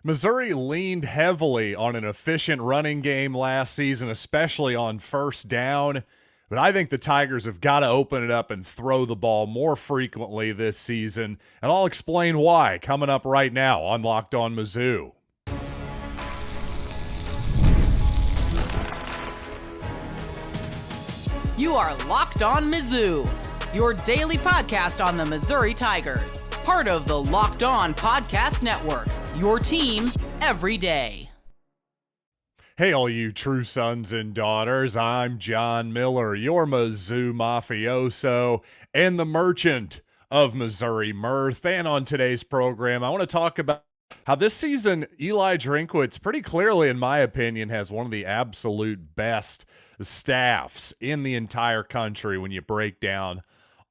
Missouri leaned heavily on an efficient running game last season, especially on first down. But I think the Tigers have got to open it up and throw the ball more frequently this season. And I'll explain why coming up right now on Locked On Mizzou. You are Locked On Mizzou, your daily podcast on the Missouri Tigers. Part of the Locked On Podcast Network, your team every day. Hey, all you true sons and daughters, I'm John Miller, your Mizzou mafioso and the merchant of Missouri mirth. And on today's program, I want to talk about how this season Eli Drinkwitz pretty clearly, in my opinion, has one of the absolute best staffs in the entire country when you break down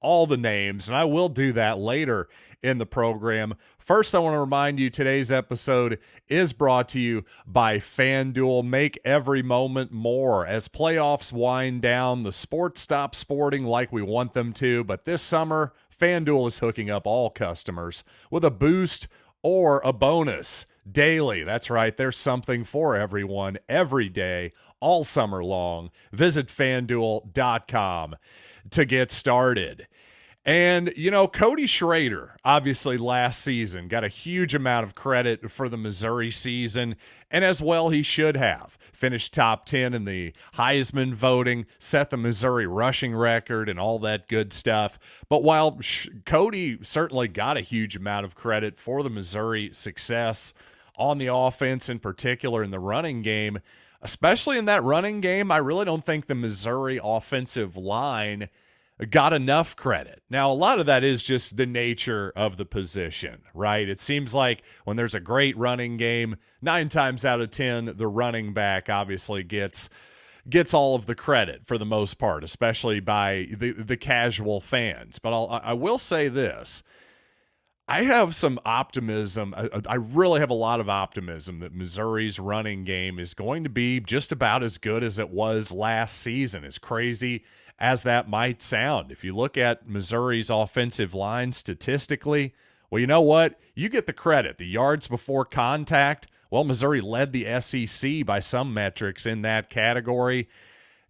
all the names, and I will do that later in the program. First, I want to remind you today's episode is brought to you by FanDuel. Make every moment more. As playoffs wind down, the sports stop sporting like we want them to, but this summer, FanDuel is hooking up all customers with a boost or a bonus daily. That's right, there's something for everyone every day, all summer long. Visit FanDuel.com to get started. And, you know, Cody Schrader, obviously last season, got a huge amount of credit for the Missouri season, and as well he should have. Finished top 10 in the Heisman voting, set the Missouri rushing record and all that good stuff. But while Cody certainly got a huge amount of credit for the Missouri success on the offense, in particular in the running game, especially in that running game, I really don't think the Missouri offensive line got enough credit. Now, a lot of that is just the nature of the position, right? It seems like when there's a great running game, 9 times out of 10, the running back obviously gets all of the credit for the most part, especially by the casual fans. But I will say this. I have some optimism. I really have a lot of optimism that Missouri's running game is going to be just about as good as it was last season, as crazy as that might sound. If you look at Missouri's offensive line statistically, well, you know what? You get the credit. The yards before contact, well, Missouri led the SEC by some metrics in that category.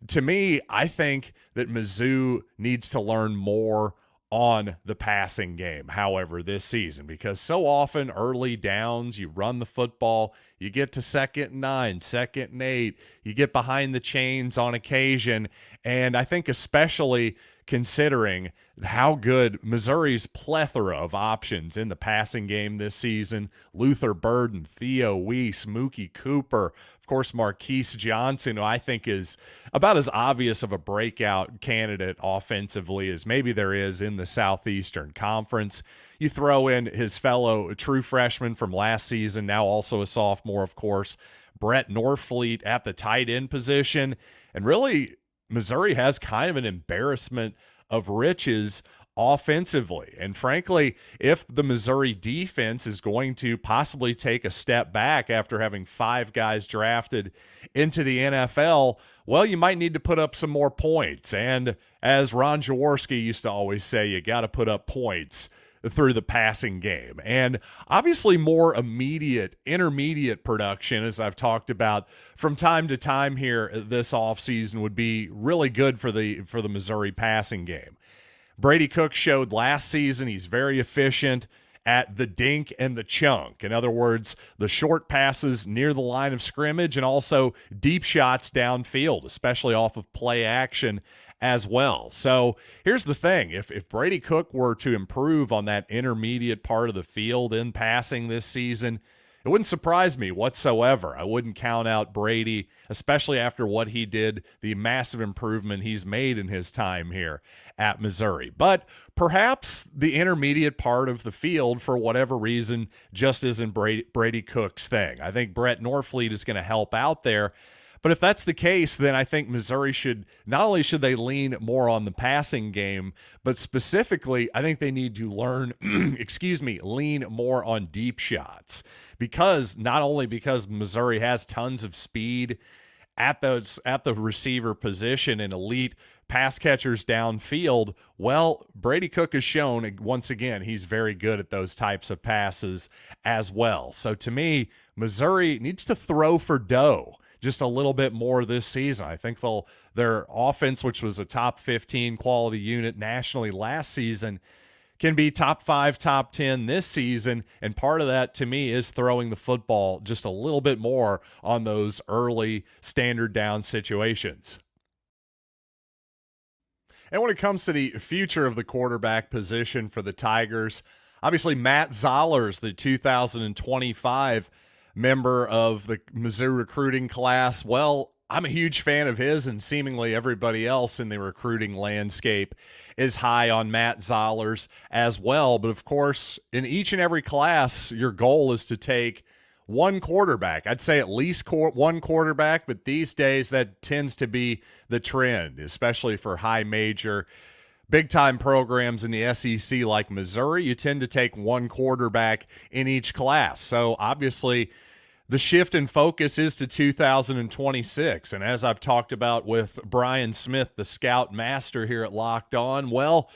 To me, I think that Mizzou needs to learn more on the passing game, however, this season, because so often early downs, you run the football, you get to 2nd and 9, 2nd and 8, you get behind the chains on occasion, and I think especially considering how good Missouri's plethora of options in the passing game this season, Luther Burden, Theo Weiss, Mookie Cooper, of course, Marquise Johnson, who I think is about as obvious of a breakout candidate offensively as maybe there is in the Southeastern Conference. You throw in his fellow true freshman from last season, now also a sophomore, of course, Brett Norfleet at the tight end position, and really Missouri has kind of an embarrassment of riches offensively. And frankly, if the Missouri defense is going to possibly take a step back after having 5 guys drafted into the NFL, well, you might need to put up some more points. And as Ron Jaworski used to always say, you got to put up points through the passing game. And obviously more intermediate production, as I've talked about from time to time here this offseason, would be really good for the Missouri passing game. Brady Cook showed last season he's very efficient at the dink and the chunk. In other words, the short passes near the line of scrimmage and also deep shots downfield, especially off of play action as well. So here's the thing. If Brady Cook were to improve on that intermediate part of the field in passing this season, it wouldn't surprise me whatsoever. I wouldn't count out Brady, especially after what he did, the massive improvement he's made in his time here at Missouri. But perhaps the intermediate part of the field, for whatever reason, just isn't Brady Cook's thing. I think Brett Norfleet is going to help out there. But if that's the case, then I think Missouri should they lean more on the passing game, but specifically, I think they need to learn, lean more on deep shots, because not only because Missouri has tons of speed at the receiver position and elite pass catchers downfield, well, Brady Cook has shown once again he's very good at those types of passes as well. So to me, Missouri needs to throw for dough just a little bit more this season. I think their offense, which was a top 15 quality unit nationally last season, can be top 5, top 10 this season, and part of that to me is throwing the football just a little bit more on those early standard down situations. And when it comes to the future of the quarterback position for the Tigers, obviously Matt Zollers, the 2025 member of the Mizzou recruiting class, well, I'm a huge fan of his, and seemingly everybody else in the recruiting landscape is high on Matt Zollers as well. But of course, in each and every class, your goal is to take one quarterback. I'd say at least one quarterback, but these days that tends to be the trend, especially for high major, big-time programs in the SEC like Missouri. You tend to take one quarterback in each class. So obviously, the shift in focus is to 2026. And as I've talked about with Brian Smith, the scout master here at Locked On, well,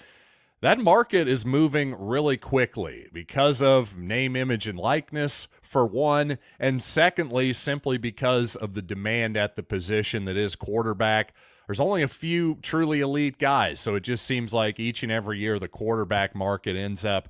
that market is moving really quickly because of name, image, and likeness, for one, and secondly, simply because of the demand at the position that is quarterback. There's only a few truly elite guys, so it just seems like each and every year the quarterback market ends up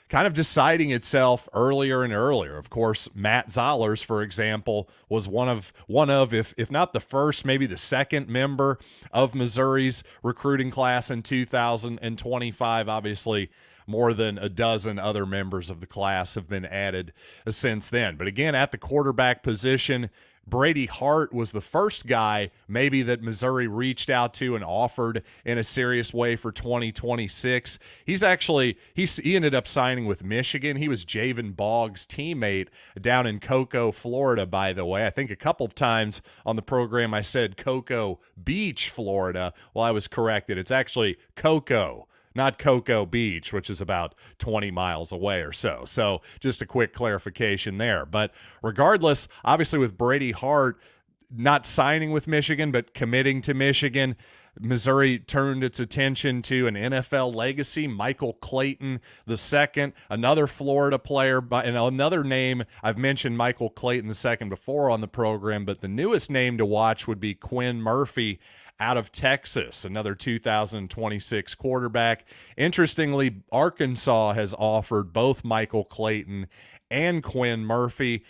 kind of deciding itself earlier and earlier. Of course, Matt Zollers, for example, was one of if not the first, maybe the second member of Missouri's recruiting class in 2025. Obviously, more than a dozen other members of the class have been added since then. But again, at the quarterback position, Brady Hart was the first guy maybe that Missouri reached out to and offered in a serious way for 2026. He ended up signing with Michigan. He was Javen Boggs' teammate down in Cocoa, Florida, by the way. I think a couple of times on the program I said Cocoa Beach, Florida. Well, I was corrected. It's actually Cocoa, not Cocoa Beach, which is about 20 miles away or so. So just a quick clarification there. But regardless, obviously with Brady Hart not signing with Michigan but committing to Michigan, Missouri turned its attention to an NFL legacy, Michael Clayton II, another Florida player, and another name. I've mentioned Michael Clayton II before on the program, but the newest name to watch would be Quinn Murphy out of Texas, another 2026 quarterback. Interestingly, Arkansas has offered both Michael Clayton and Quinn Murphy.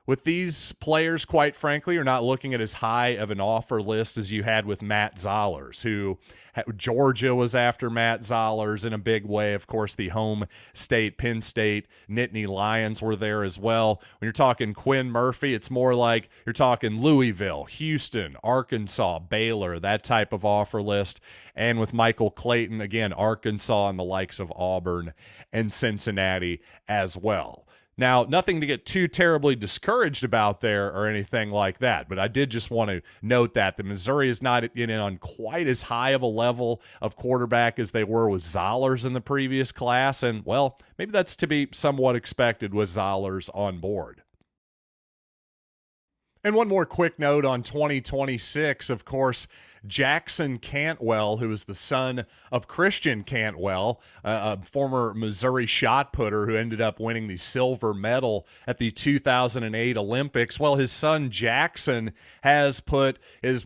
With these players, quite frankly, you're not looking at as high of an offer list as you had with Matt Zollers, who Georgia was after Matt Zollers in a big way. Of course, the home state, Penn State, Nittany Lions were there as well. When you're talking Quinn Murphy, it's more like you're talking Louisville, Houston, Arkansas, Baylor, that type of offer list. And with Michael Clayton, again, Arkansas and the likes of Auburn and Cincinnati as well. Now, nothing to get too terribly discouraged about there or anything like that, but I did just want to note that Missouri is not in on quite as high of a level of quarterback as they were with Zollers in the previous class, and, well, maybe that's to be somewhat expected with Zollers on board. And one more quick note on 2026, of course, Jackson Cantwell, who is the son of Christian Cantwell, a former Missouri shot putter who ended up winning the silver medal at the 2008 Olympics. Well, his son Jackson is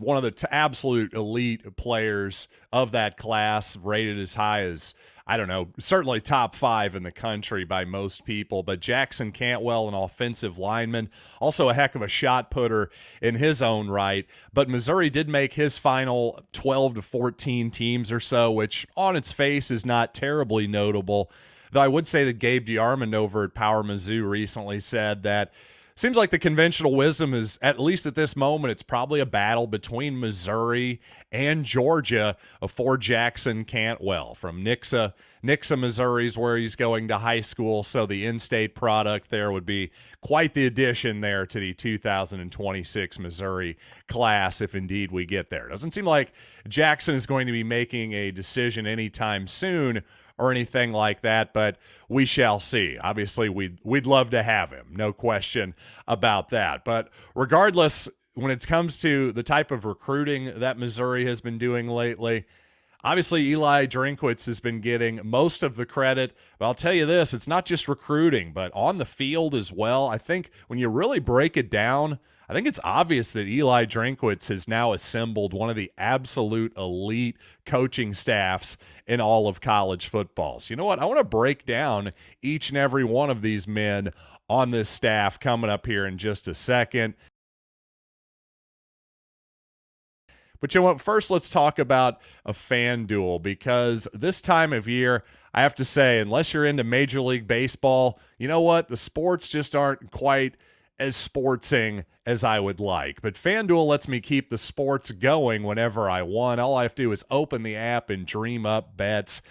one of the absolute elite players of that class, rated as high as, I don't know, certainly top 5 in the country by most people. But Jackson Cantwell, an offensive lineman, also a heck of a shot putter in his own right. But Missouri did make his final 12 to 14 teams or so, which on its face is not terribly notable. Though I would say that Gabe DeArmond over at Power Mizzou recently said that seems like the conventional wisdom is, at least at this moment, it's probably a battle between Missouri and Georgia for Jackson Cantwell from Nixa, Missouri is where he's going to high school. So the in-state product there would be quite the addition there to the 2026 Missouri class, if indeed we get there. Doesn't seem like Jackson is going to be making a decision anytime soon or anything like that, but we shall see. Obviously, we'd love to have him, no question about that. But regardless, when it comes to the type of recruiting that Missouri has been doing lately, obviously, Eli Drinkwitz has been getting most of the credit, but I'll tell you this, it's not just recruiting, but on the field as well. I think when you really break it down, I think it's obvious that Eli Drinkwitz has now assembled one of the absolute elite coaching staffs in all of college football. So you know what? I want to break down each and every one of these men on this staff coming up here in just a second. But you know what? First, let's talk about a FanDuel, because this time of year, I have to say, unless you're into Major League Baseball, you know what? The sports just aren't quite as sportsing as I would like. But FanDuel lets me keep the sports going whenever I want. All I have to do is open the app and dream up bets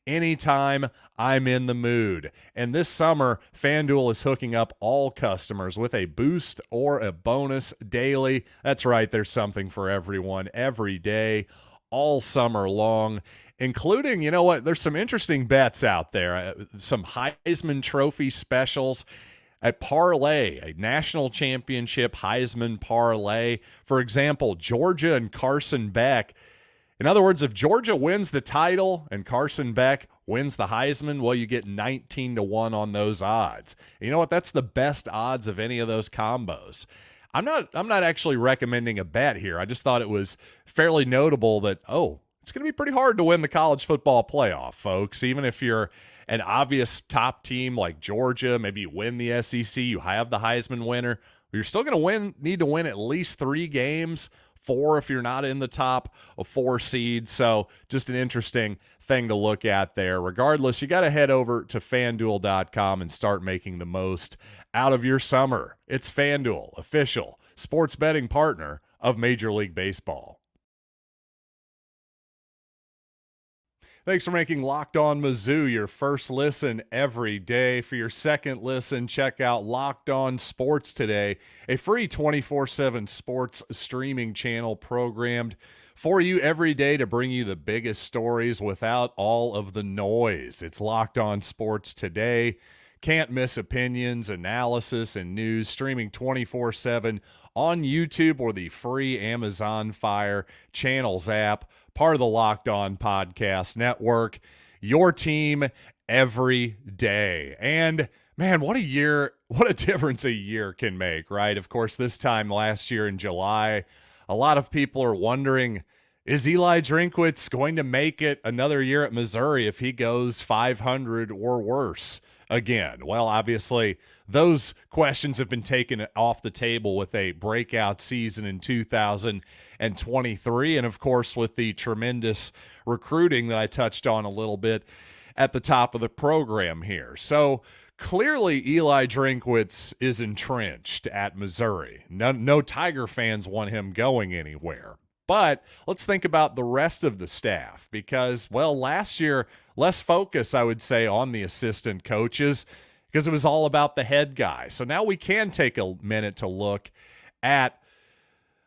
anytime I'm in the mood. And this summer, FanDuel is hooking up all customers with a boost or a bonus daily. That's right, there's something for everyone every day, all summer long, including, you know what, there's some interesting bets out there, some Heisman Trophy specials. A parlay, a national championship Heisman parlay. For example, Georgia and Carson Beck. In other words, if Georgia wins the title and Carson Beck wins the Heisman, well, you get 19-1 on those odds. And you know what? That's the best odds of any of those combos. I'm not actually recommending a bet here. I just thought it was fairly notable that, it's going to be pretty hard to win the college football playoff, folks. Even if you're an obvious top team like Georgia, maybe you win the SEC, you have the Heisman winner, you're still going to need to win at least 3 games, 4 if you're not in the top of 4 seeds. So just an interesting thing to look at there. Regardless, you got to head over to FanDuel.com and start making the most out of your summer. It's FanDuel, official sports betting partner of Major League Baseball. Thanks for making Locked On Mizzou your first listen every day. For your second listen, check out Locked On Sports Today, a free 24/7 sports streaming channel programmed for you every day to bring you the biggest stories without all of the noise. It's Locked On Sports Today. Can't miss opinions, analysis, and news, streaming 24/7 on YouTube or the free Amazon Fire Channels app, part of the Locked On Podcast Network. Your team every day. And man, what a difference a year can make, right? Of course, this time last year in July, a lot of people are wondering, is Eli Drinkwitz going to make it another year at Missouri if he goes 500 or worse again? Well, obviously, those questions have been taken off the table with a breakout season in 2023. And of course, with the tremendous recruiting that I touched on a little bit at the top of the program here. So clearly, Eli Drinkwitz is entrenched at Missouri. No Tiger fans want him going anywhere. But let's think about the rest of the staff because, well, last year, less focus, I would say, on the assistant coaches because it was all about the head guy. So now we can take a minute to look at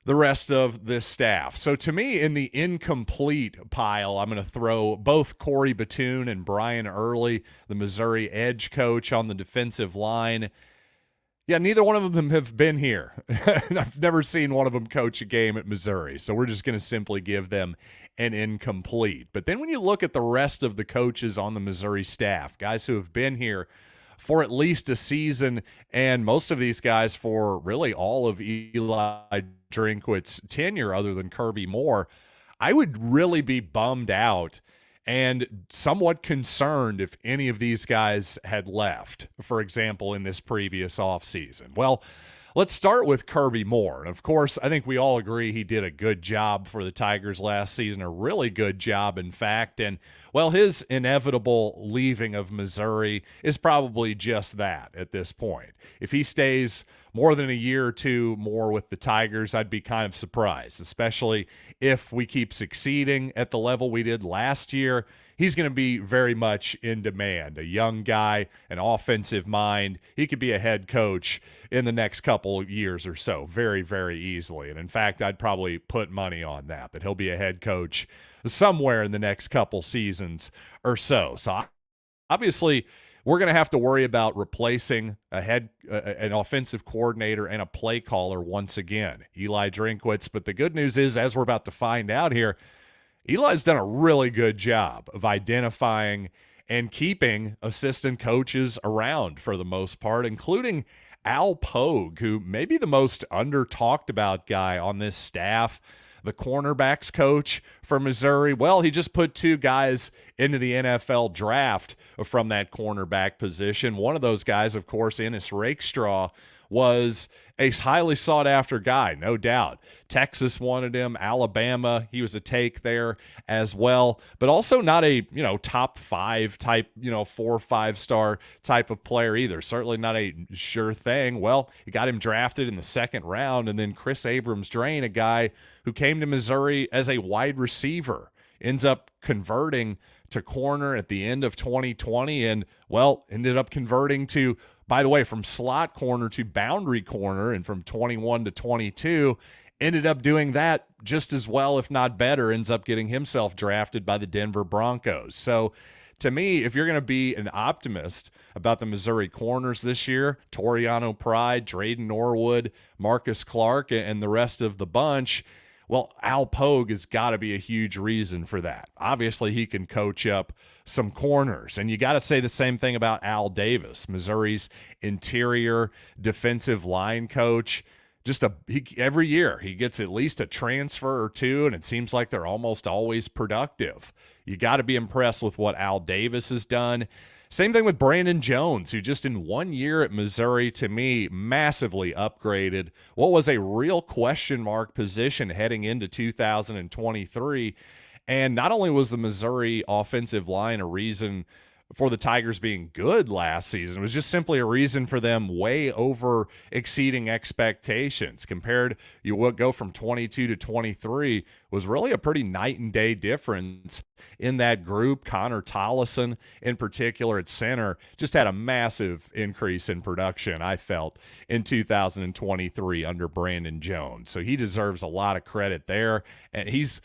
the rest of this staff. So to me, in the incomplete pile, I'm going to throw both Corey Batoon and Brian Early, the Missouri edge coach on the defensive line. Yeah, neither one of them have been here. I've never seen one of them coach a game at Missouri, so we're just going to simply give them an incomplete. But then when you look at the rest of the coaches on the Missouri staff, guys who have been here for at least a season, and most of these guys for really all of Eli Drinkwitz's tenure other than Kirby Moore, I would really be bummed out and somewhat concerned if any of these guys had left, for example, in this previous offseason. Well, let's start with Kirby Moore. And of course, I think we all agree he did a good job for the Tigers last season, a really good job, in fact. And, well, his inevitable leaving of Missouri is probably just that at this point. If he stays more than a year or two more with the Tigers, I'd be kind of surprised, especially if we keep succeeding at the level we did last year. he's going to be very much in demand. A young guy, an offensive mind. He could be a head coach in the next couple years or so very, very easily. And in fact, I'd probably put money on that he'll be a head coach somewhere in the next couple seasons or so. So obviously, we're going to have to worry about replacing an offensive coordinator and a play caller once again, Eli Drinkwitz. But the good news is, as we're about to find out here, Eli's done a really good job of identifying and keeping assistant coaches around for the most part, including Al Pogue, who may be the most under-talked about guy on this staff. The cornerbacks coach for Missouri, well, he just put 2 guys into the NFL draft from that cornerback position. One of those guys, of course, Ennis Rakestraw, was a highly sought-after guy, no doubt. Texas wanted him. Alabama, he was a take there as well. But also not a, top 5 type, 4 or 5-star type of player either. Certainly not a sure thing. Well, he got him drafted in the 2nd round. And then Chris Abrams-Drain, a guy who came to Missouri as a wide receiver, ends up converting to corner at the end of 2020 and, well, ended up converting to, by the way, from slot corner to boundary corner, and from 21 to 22, ended up doing that just as well, if not better, ends up getting himself drafted by the Denver Broncos. So to me, if you're going to be an optimist about the Missouri corners this year, Toriano Pride, Drayden Norwood, Marcus Clark, and the rest of the bunch, well, Al Pogue has got to be a huge reason for that. Obviously, he can coach up some corners. And you got to say the same thing about Al Davis, Missouri's interior defensive line coach. Every year he gets at least a transfer or 2, and it seems like they're almost always productive. You got to be impressed with what Al Davis has done. Same thing with Brandon Jones, who just in 1 year at Missouri, to me, massively upgraded what was a real question mark position heading into 2023. And not only was the Missouri offensive line a reason for the Tigers being good last season, it was just simply a reason for them way over exceeding expectations. Compared, you would go from 22 to 23 was really a pretty night and day difference in that group. Connor Tollison in particular at center just had a massive increase in production, I felt, in 2023 under Brandon Jones. So he deserves a lot of credit there. And he's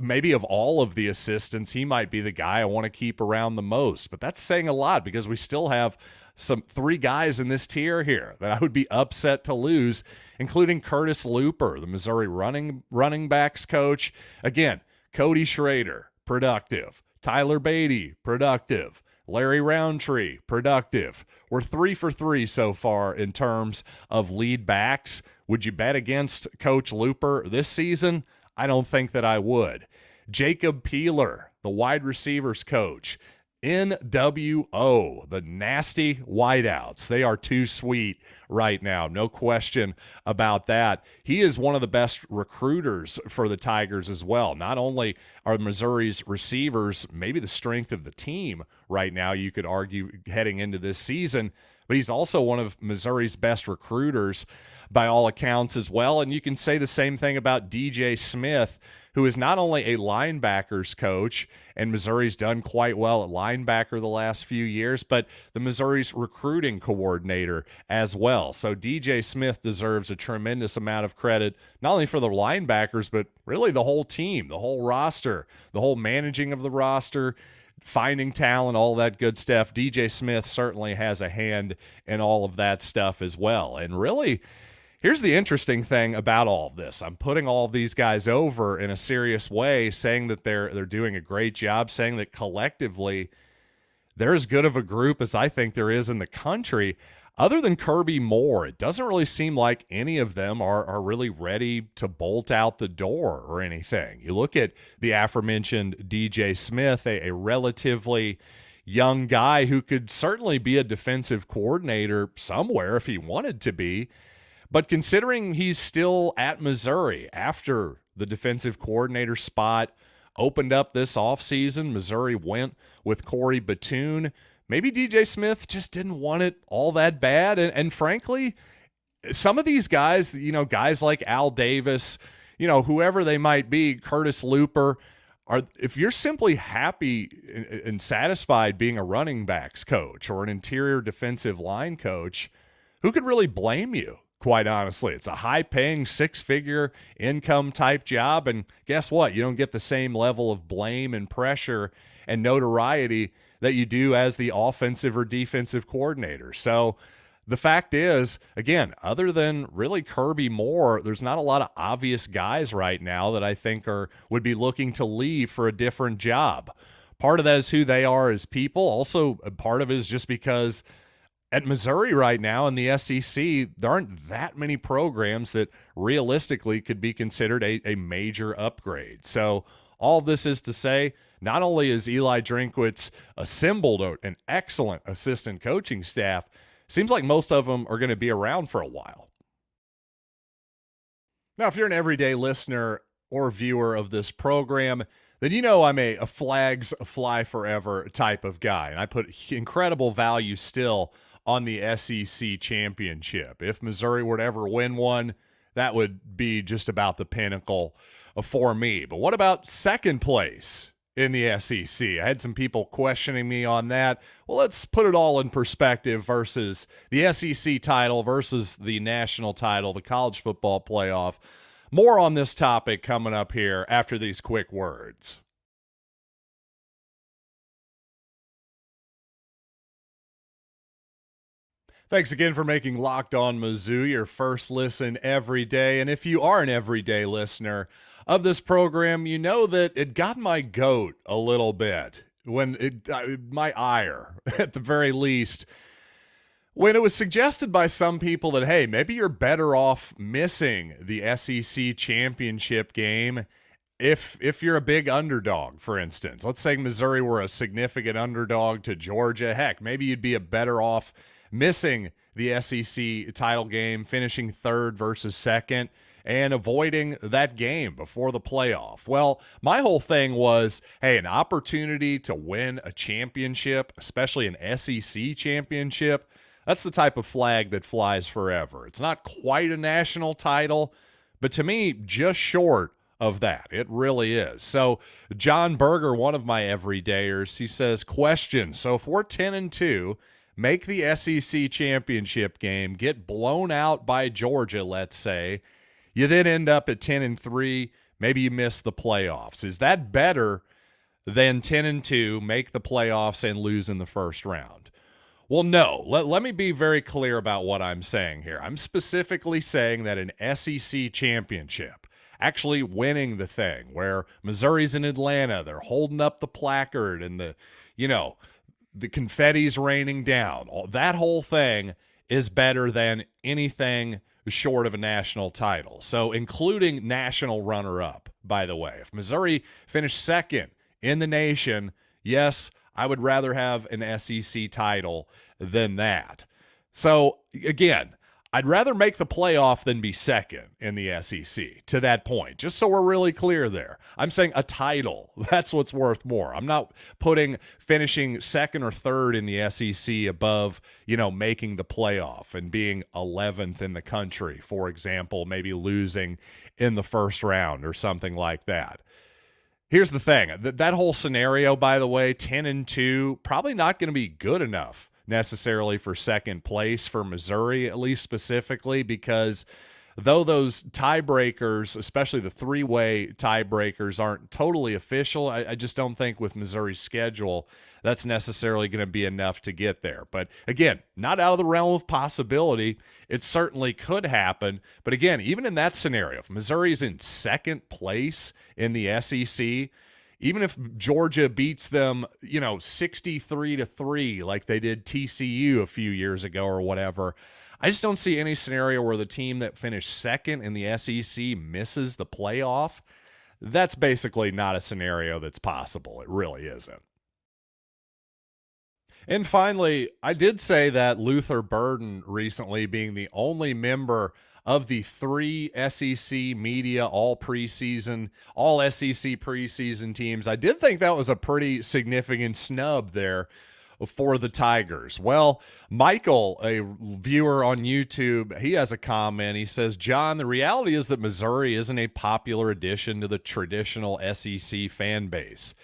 maybe of all of the assistants, he might be the guy I want to keep around the most. But that's saying a lot, because we still have 3 guys in this tier here that I would be upset to lose, including Curtis Looper, the Missouri running backs coach. Again, Cody Schrader, productive. Tyler Beatty, productive. Larry Roundtree, productive. We're 3 for 3 so far in terms of lead backs. Would you bet against Coach Looper this season? I don't think that I would. Jacob Peeler, the wide receivers coach. NWO, the nasty wideouts. They are too sweet right now. No question about that. He is one of the best recruiters for the Tigers as well. Not only are Missouri's receivers maybe the strength of the team right now, you could argue, heading into this season, but he's also one of Missouri's best recruiters by all accounts as well. And you can say the same thing about DJ Smith, who is not only a linebackers coach, and Missouri's done quite well at linebacker the last few years, but the Missouri's recruiting coordinator as well. So DJ Smith deserves a tremendous amount of credit, not only for the linebackers, but really the whole team, the whole roster, the whole managing of the roster, finding talent, all that good stuff. DJ Smith certainly has a hand in all of that stuff as well. And really, here's the interesting thing about all of this. I'm putting all of these guys over in a serious way, saying that they're doing a great job, saying that collectively they're as good of a group as I think there is in the country. Other than Kirby Moore, it doesn't really seem like any of them are really ready to bolt out the door or anything. You look at the aforementioned DJ Smith, a relatively young guy who could certainly be a defensive coordinator somewhere if he wanted to be. But considering he's still at Missouri after the defensive coordinator spot opened up this offseason, Missouri went with Corey Batoon. Maybe DJ Smith just didn't want it all that bad. And frankly, some of these guys, guys like Al Davis, whoever they might be, Curtis Looper, if you're simply happy and satisfied being a running backs coach or an interior defensive line coach, who could really blame you? Quite honestly, it's a high-paying, six-figure income type job, and guess what? You don't get the same level of blame and pressure and notoriety that you do as the offensive or defensive coordinator. So the fact is, again, other than really Kirby Moore, there's not a lot of obvious guys right now that I think would be looking to leave for a different job. Part of that is who they are as people. Also, part of it is just because at Missouri right now in the SEC, there aren't that many programs that realistically could be considered a major upgrade. So all this is to say, not only is Eli Drinkwitz assembled an excellent assistant coaching staff, seems like most of them are going to be around for a while. Now, if you're an everyday listener or viewer of this program, then you know I'm a flags fly forever type of guy, and I put incredible value still on the SEC championship. If Missouri were to ever win one, that would be just about the pinnacle for me. But what about second place in the SEC? I had some people questioning me on that. Well, let's put it all in perspective versus the SEC title versus the national title, the college football playoff. More on this topic coming up here after these quick words. Thanks again for making Locked On Mizzou your first listen every day. And if you are an everyday listener of this program, you know that it got my goat a little bit my ire, at the very least, when it was suggested by some people that, hey, maybe you're better off missing the SEC championship game if you're a big underdog, for instance. Let's say Missouri were a significant underdog to Georgia. Heck, maybe you'd be a better off missing the SEC title game, finishing third versus second, and avoiding that game before the playoff. Well, my whole thing was, hey, an opportunity to win a championship, especially an SEC championship, that's the type of flag that flies forever. It's not quite a national title, but to me, just short of that. It really is. So John Berger, one of my everydayers, he says, question, so if we're 10-2, make the SEC championship game, get blown out by Georgia, let's say, you then end up at 10-3, maybe you miss the playoffs. Is that better than 10-2, make the playoffs and lose in the first round? Well, no. Let me be very clear about what I'm saying here. I'm specifically saying that an SEC championship, actually winning the thing, where Missouri's in Atlanta, they're holding up the placard and the confetti's raining down. That whole thing is better than anything short of a national title. So including national runner-up, by the way. If Missouri finished second in the nation, yes, I would rather have an SEC title than that. So again, I'd rather make the playoff than be second in the SEC to that point, just so we're really clear there. I'm saying a title, that's what's worth more. I'm not putting finishing second or third in the SEC above, making the playoff and being 11th in the country, for example, maybe losing in the first round or something like that. Here's the thing. That whole scenario, by the way, 10-2, probably not going to be good enough necessarily for second place for Missouri, at least specifically, because though those tiebreakers, especially the three-way tiebreakers, aren't totally official, I just don't think with Missouri's schedule that's necessarily going to be enough to get there. But again, not out of the realm of possibility. It certainly could happen. But again, even in that scenario, if Missouri's in second place in the SEC, even if Georgia beats them, 63-3 like they did TCU a few years ago or whatever, I just don't see any scenario where the team that finished second in the SEC misses the playoff. That's basically not a scenario that's possible. It really isn't. And finally, I did say that Luther Burden recently, being the only member of the three SEC media all SEC preseason teams, I did think that was a pretty significant snub there for the Tigers? Well, Michael, a viewer on YouTube, he has a comment. He says, John, the reality is that Missouri isn't a popular addition to the traditional SEC fan base.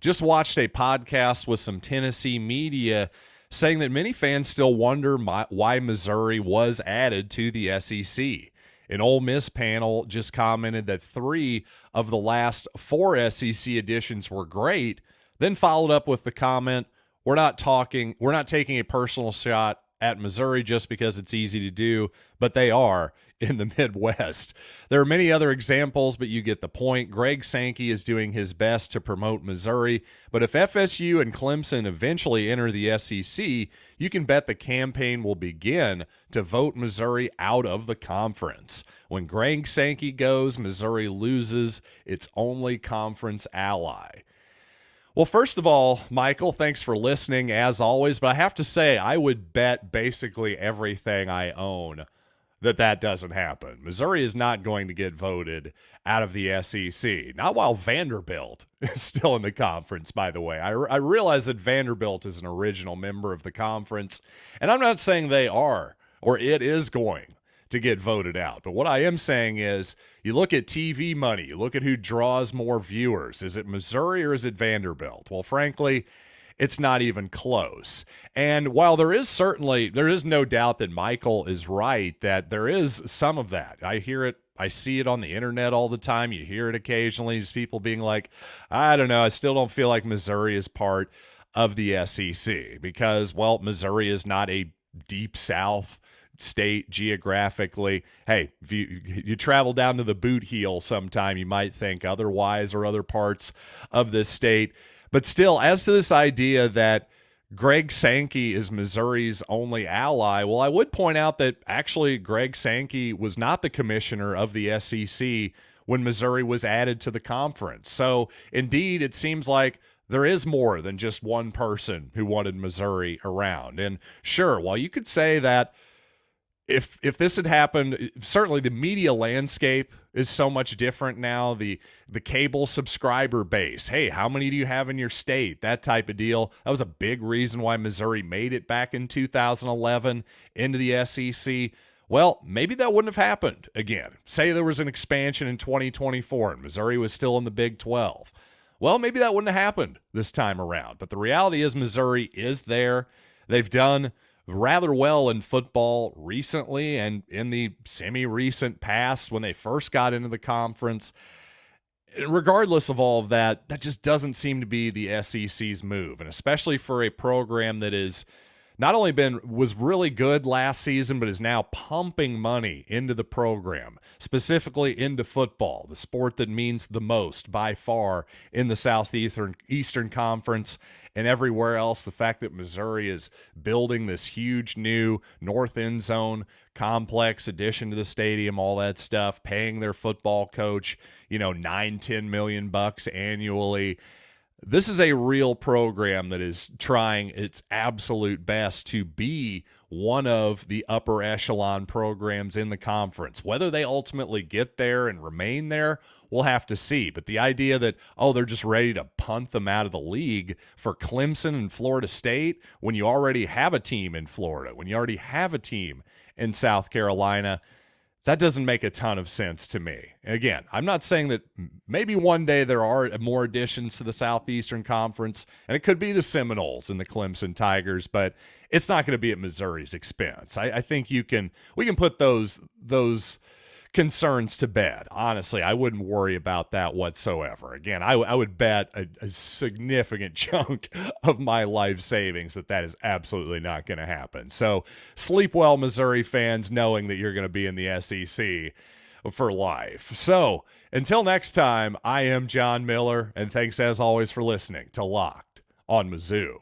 Just watched a podcast with some Tennessee media saying that many fans still wonder why Missouri was added to the SEC. An Ole Miss panel just commented that 3 of the last 4 SEC editions were great, then followed up with the comment, we're not taking a personal shot at Missouri just because it's easy to do, but they are in the Midwest. There are many other examples, but you get the point. Greg Sankey is doing his best to promote Missouri, but if FSU and Clemson eventually enter the SEC, you can bet the campaign will begin to vote Missouri out of the conference. When Greg Sankey goes, Missouri loses its only conference ally. Well, first of all, Michael, thanks for listening as always, but I have to say I would bet basically everything I own that doesn't happen. Missouri is not going to get voted out of the SEC, not while Vanderbilt is still in the conference, by the way. I realize that Vanderbilt is an original member of the conference, and I'm not saying they are or it is going to get voted out. But what I am saying is you look at TV money, you look at who draws more viewers. Is it Missouri or is it Vanderbilt? Well, frankly, it's not even close. And while there is no doubt that Michael is right, that there is some of that. I hear it, I see it on the internet all the time. You hear it occasionally, just people being like, I don't know, I still don't feel like Missouri is part of the SEC because, well, Missouri is not a deep South state geographically. Hey, if you travel down to the Boot Heel sometime, you might think otherwise, or other parts of this state. But still, as to this idea that Greg Sankey is Missouri's only ally, well, I would point out that actually Greg Sankey was not the commissioner of the SEC when Missouri was added to the conference. So indeed, it seems like there is more than just one person who wanted Missouri around. And sure, while you could say that if this had happened, certainly the media landscape is so much different now. The cable subscriber base, hey, how many do you have in your state? That type of deal. That was a big reason why Missouri made it back in 2011 into the SEC. Well, maybe that wouldn't have happened again. Say there was an expansion in 2024 and Missouri was still in the Big 12. Well, maybe that wouldn't have happened this time around. But the reality is Missouri is there. They've done rather well in football recently and in the semi-recent past when they first got into the conference. Regardless of all of that, that just doesn't seem to be the SEC's move, and especially for a program that is not only was really good last season, but is now pumping money into the program, specifically into football, the sport that means the most by far in the Southeastern Conference and everywhere else. The fact that Missouri is building this huge new north end zone complex addition to the stadium, all that stuff, paying their football coach, $9-10 million annually. This is a real program that is trying its absolute best to be one of the upper echelon programs in the conference. Whether they ultimately get there and remain there, we'll have to see. But the idea that, they're just ready to punt them out of the league for Clemson and Florida State when you already have a team in Florida, when you already have a team in South Carolina, that doesn't make a ton of sense to me. Again, I'm not saying that maybe one day there are more additions to the Southeastern Conference, and it could be the Seminoles and the Clemson Tigers, but it's not going to be at Missouri's expense. I think we can put those concerns to bed. Honestly, I wouldn't worry about that whatsoever. Again, I would bet a significant chunk of my life savings that is absolutely not going to happen. So sleep well, Missouri fans, knowing that you're going to be in the SEC for life. So until next time, I am John Miller, and thanks as always for listening to Locked On Mizzou.